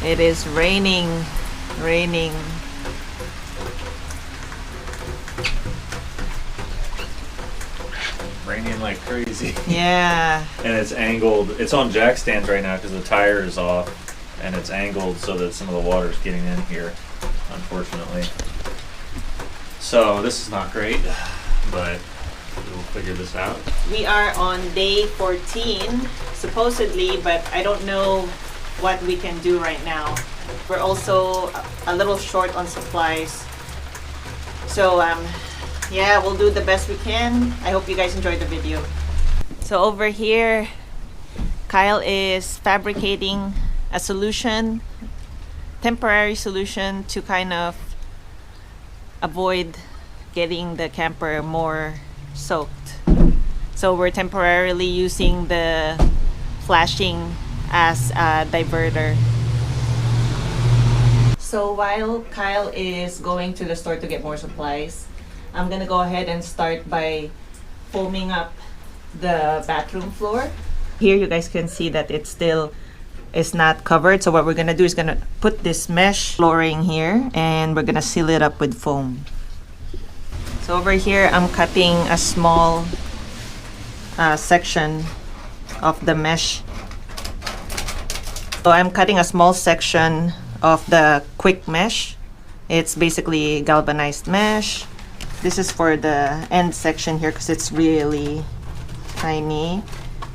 It is raining. Raining. Raining like crazy. Yeah. And it's angled. It's on jack stands right now because the tire is off, and it's angled so that some of the water is getting in here, unfortunately. So this is not great, but we'll figure this out. We are on day 14, supposedly, but I don't know what we can do right now. We're also a little short on supplies. So, yeah, we'll do the best we can. I hope you guys enjoyed the video. So over here, Kyle is fabricating a solution, temporary solution to kind of avoid getting the camper more soaked. So we're temporarily using the flashing as a diverter. So while Kyle is going to the store to get more supplies, I'm gonna go ahead and start by foaming up the bathroom floor. Here you guys can see that it still is not covered. So what we're gonna do is gonna put this mesh flooring here and we're gonna seal it up with foam. So over here I'm cutting a small section of the mesh. So I'm cutting a small section of the quick mesh. It's basically galvanized mesh. This is for the end section here because it's really tiny.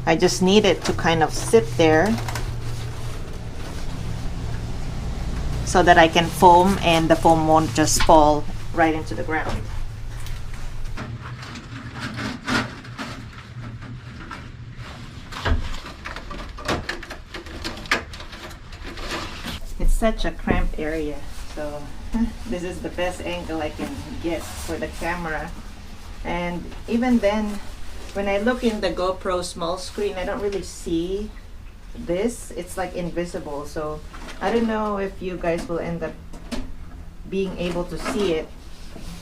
I just need it to kind of sit there so that I can foam and the foam won't just fall right into the ground. It's such a cramped area, so this is the best angle I can get for the camera. And even then, when I look in the GoPro small screen, I don't really see this. It's like invisible, so I don't know if you guys will end up being able to see it,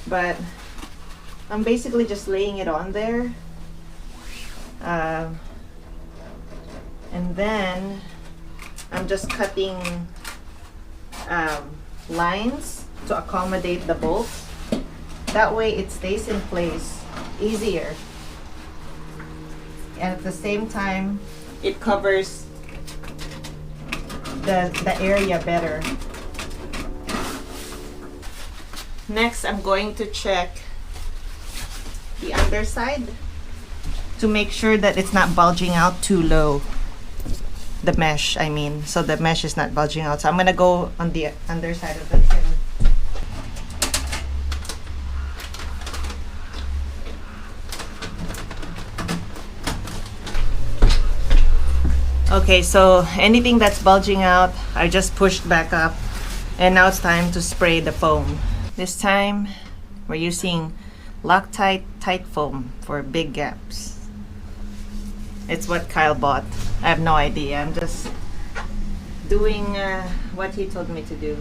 but I'm basically just laying it on there, and then I'm just cutting lines to accommodate the bolts. That way it stays in place easier, and at the same time it covers the area better. Next, I'm going to check the underside to make sure that it's not bulging out too low. The mesh, I mean, so the mesh is not bulging out. So I'm gonna go on the underside of the trim. Okay, so anything that's bulging out, I just pushed back up, and now it's time to spray the foam. This time, we're using Loctite Tight Foam for big gaps. It's what Kyle bought. I have no idea. I'm just doing what he told me to do.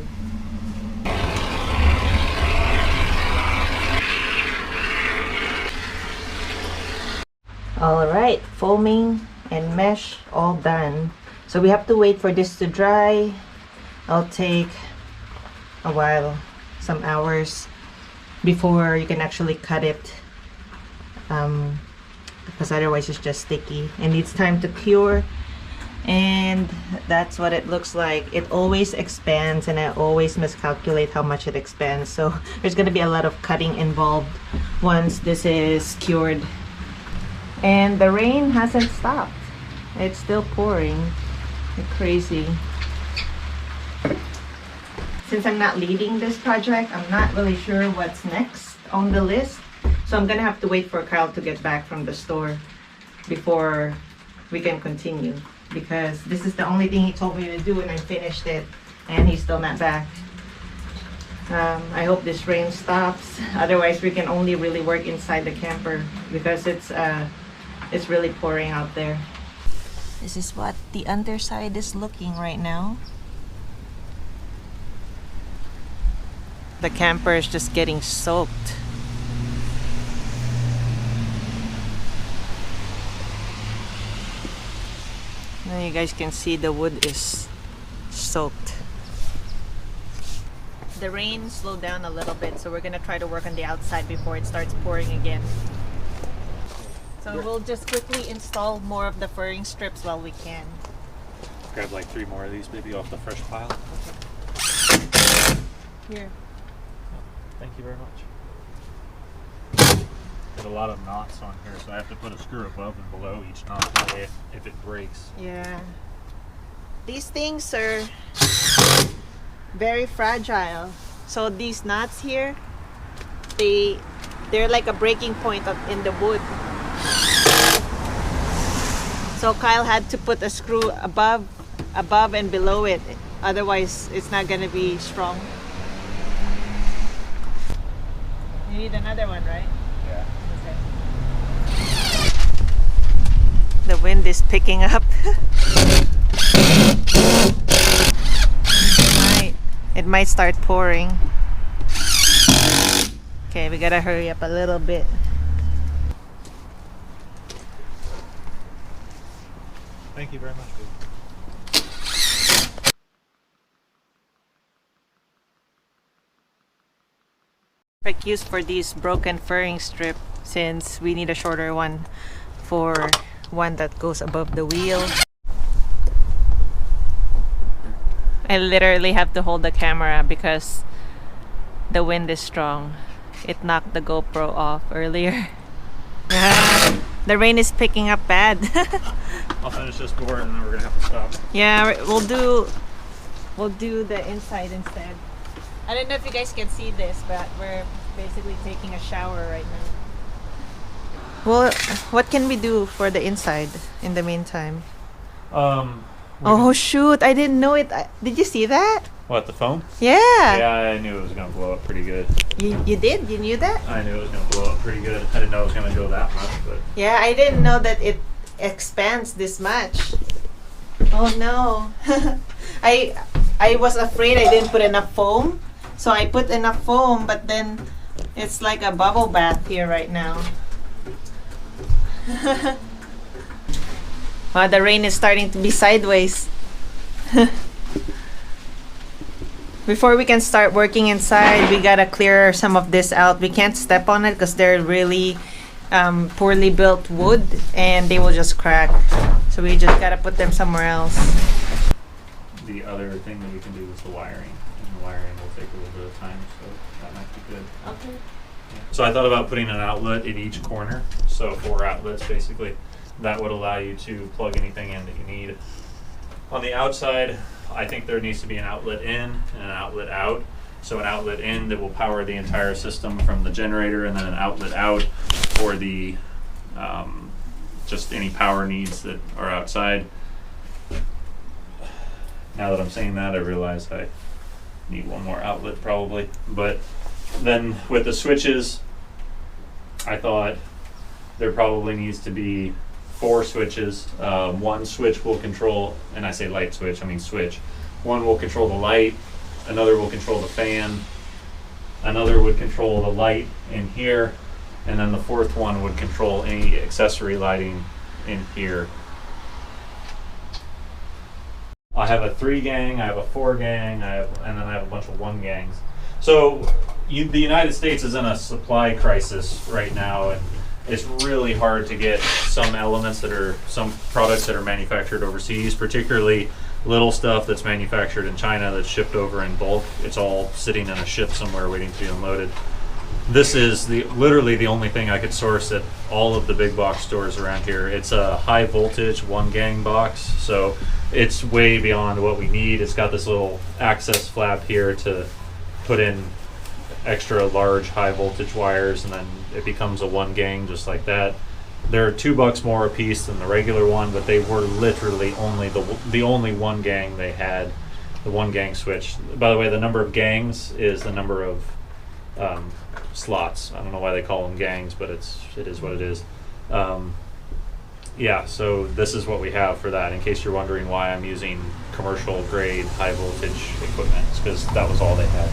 All right, foaming and mesh all done. So we have to wait for this to dry. I'll take a while, some hours, before you can actually cut it, because otherwise it's just sticky. It needs time to cure, and that's what it looks like. It always expands, and I always miscalculate how much it expands, so there's going to be a lot of cutting involved once this is cured. And the rain hasn't stopped. It's still pouring. It's crazy. Since I'm not leading this project, I'm not really sure what's next on the list. So I'm gonna have to wait for Kyle to get back from the store before we can continue, because this is the only thing he told me to do and I finished it, and he's still not back. I hope this rain stops. Otherwise, we can only really work inside the camper because it's really pouring out there. This is what the underside is looking right now. The camper is just getting soaked. Now you guys can see the wood is soaked. The rain slowed down a little bit, so we're gonna try to work on the outside before it starts pouring again. So we'll just quickly install more of the furring strips while we can. Grab like 3 more of these maybe off the fresh pile. Here. Thank you very much. There's a lot of knots on here, so I have to put a screw above and below each knot. That way, if it breaks. Yeah. These things are very fragile. So these knots here, they're like a breaking point in the wood. So Kyle had to put a screw above and below it. Otherwise, it's not gonna be strong. You need another one, right? Yeah. Okay. The wind is picking up. It might start pouring. Okay, we gotta hurry up a little bit. Thank you very much, babe. Perfect use for these broken furring strip, since we need a shorter one for one that goes above the wheel. I literally have to hold the camera because the wind is strong. It knocked the GoPro off earlier. The rain is picking up bad. I'll finish this board and then we're gonna have to stop. Yeah, we'll do the inside instead. I don't know if you guys can see this, but we're basically taking a shower right now. Well, what can we do for the inside in the meantime? Oh shoot, I didn't know it. Did you see that? What, the foam? Yeah. Yeah, I knew it was gonna blow up pretty good. You did? You knew that? I knew it was gonna blow up pretty good. I didn't know it was gonna go that much, but Yeah, I didn't know that it expands this much. Oh no. I was afraid I didn't put enough foam. So I put enough foam, but then it's like a bubble bath here right now. The rain is starting to be sideways. Before we can start working inside, we gotta clear some of this out. We can't step on it because they're really poorly built wood and they will just crack. So we just gotta put them somewhere else. the other thing that we can do is the wiring. And the wiring will take a little bit of time, so that might be good. Okay. So I thought about putting an outlet in each corner, so 4 outlets basically. That would allow you to plug anything in that you need. On the outside, I think there needs to be an outlet in and an outlet out. So an outlet in that will power the entire system from the generator, and then an outlet out for the just any power needs that are outside. Now that I'm saying that, I realize I need one more outlet probably. But then with the switches, I thought there probably needs to be 4 switches. One switch will control, and I say light switch, I mean switch. One will control the light, another will control the fan, another would control the light in here, and then the 4th one would control any accessory lighting in here. I have a 3 gang, I have a 4 gang, and then I have a bunch of 1 gangs. So the United States is in a supply crisis right now, and it's really hard to get some products that are manufactured overseas, particularly little stuff that's manufactured in China that's shipped over in bulk. It's all sitting in a ship somewhere waiting to be unloaded. This is literally the only thing I could source at all of the big box stores around here. It's a high voltage 1 gang box, so it's way beyond what we need. It's got this little access flap here to put in extra large high voltage wires, and then it becomes a 1 gang just like that. They're $2 more a piece than the regular one, but they were literally only the only 1 gang they had, the 1 gang switch. By the way, the number of gangs is the number of slots. I don't know why they call them gangs, but it is what it is. Yeah, so this is what we have for that, in case you're wondering why I'm using commercial grade high voltage equipment. It's because that was all they had.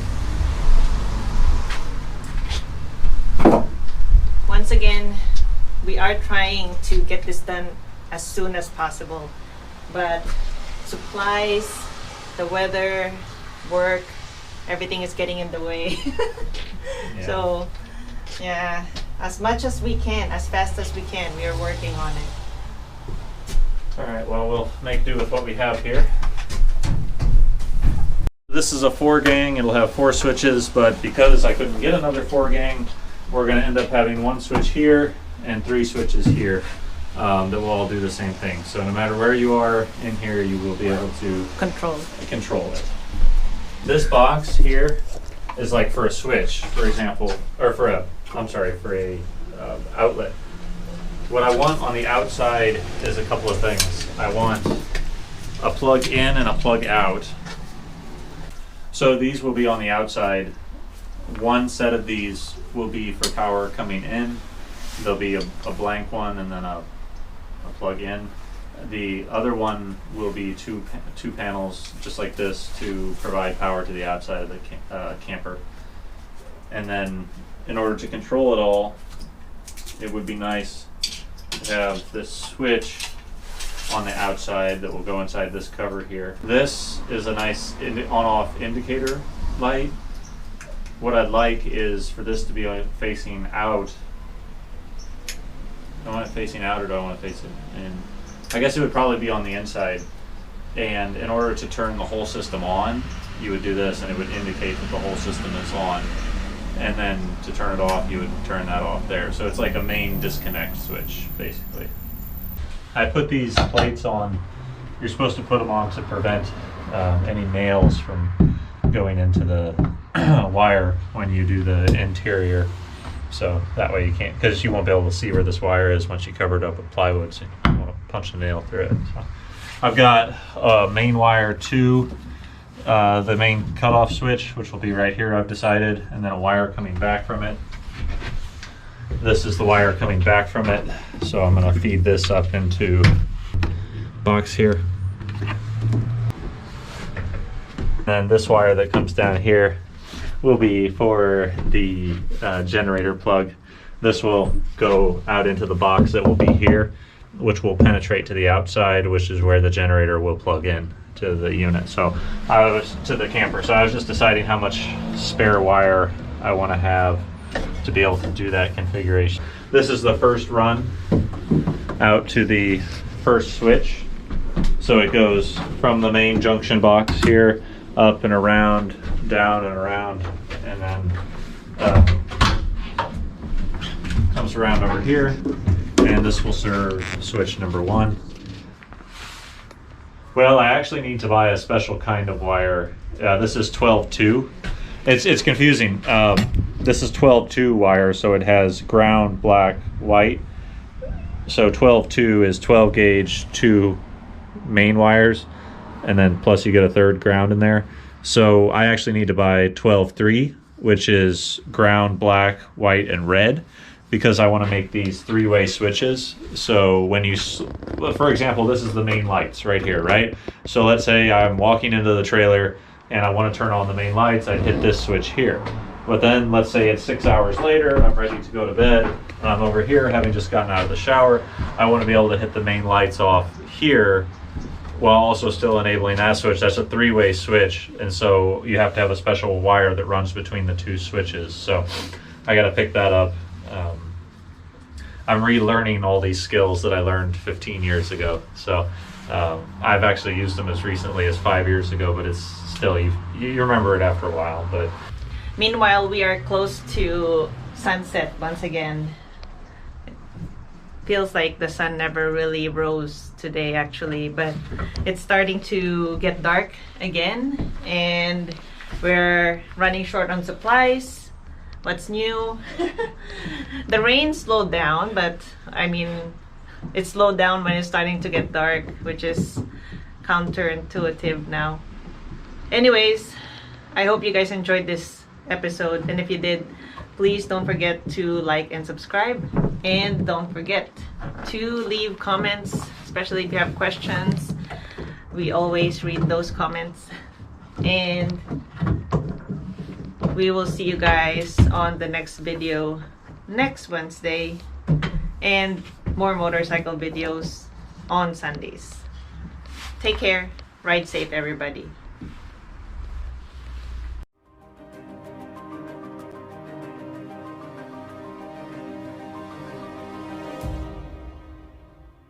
Once again, we are trying to get this done as soon as possible, but supplies, the weather, work, everything is getting in the way. Yeah. So yeah, as much as we can, as fast as we can, we are working on it. All right, well, we'll make do with what we have here. This is a 4-gang, it'll have 4 switches, but because I couldn't get another 4-gang, we're gonna end up having 1 switch here and 3 switches here that will all do the same thing. So no matter where you are in here, you will be able to control it. This box here is like for a switch, for example, or for a outlet. What I want on the outside is a couple of things. I want a plug in and a plug out. So these will be on the outside. One set of these will be for power coming in. There'll be a blank one and then a plug in. The other one will be two panels just like this to provide power to the outside of the camper. And then in order to control it all, it would be nice to have this switch on the outside that will go inside this cover here. This is a nice on-off indicator light. What I'd like is for this to be facing out. Do I want it facing out or do I want it facing in? I guess it would probably be on the inside. And in order to turn the whole system on, you would do this and it would indicate that the whole system is on. And then to turn it off, you would turn that off there. So it's like a main disconnect switch, basically. I put these plates on. You're supposed to put them on to prevent any nails from going into the wire when you do the interior. So that way you can't, because you won't be able to see where this wire is once you cover it up with plywood. So you want to punch a nail through it. So I've got a main wire to the main cutoff switch, which will be right here, I've decided, and then a wire coming back from it. This is the wire coming back from it, so I'm going to feed this up into box here. And this wire that comes down here will be for the generator plug. This will go out into the box that will be here, which will penetrate to the outside, which is where the generator will plug in to the unit. So I was to the camper. So I was just deciding how much spare wire I want to have to be able to do that configuration. This is the first run out to the first switch. So it goes from the main junction box here up and around, down and around, and then comes around over here, and this will serve switch number 1. Well, I actually need to buy a special kind of wire. This is 12-2. It's confusing. This is 12-2 wire, so it has ground, black, white. So 12-2 is 12 gauge 2 main wires, and then plus you get a third ground in there. So I actually need to buy 12-3, which is ground, black, white, and red, because I want to make these 3-way switches. So when you, for example, this is the main lights right here, right? So let's say I'm walking into the trailer and I want to turn on the main lights, I'd hit this switch here. But then let's say it's 6 hours later, I'm ready to go to bed, and I'm over here having just gotten out of the shower. I want to be able to hit the main lights off here while also still enabling that switch. That's a 3-way switch, and so you have to have a special wire that runs between the 2 switches. So I got to pick that up. I'm relearning all these skills that I learned 15 years ago. So I've actually used them as recently as 5 years ago, but it's still, you remember it after a while. But meanwhile, we are close to sunset once again. Feels like the sun never really rose today, actually, but it's starting to get dark again, and we're running short on supplies. What's new? The rain slowed down, but I mean, it slowed down when it's starting to get dark, which is counterintuitive now. Anyways, I hope you guys enjoyed this episode, and if you did, please don't forget to like and subscribe, and don't forget to leave comments, especially if you have questions. We always read those comments, and we will see you guys on the next video next Wednesday, and more motorcycle videos on Sundays. Take care, ride safe everybody.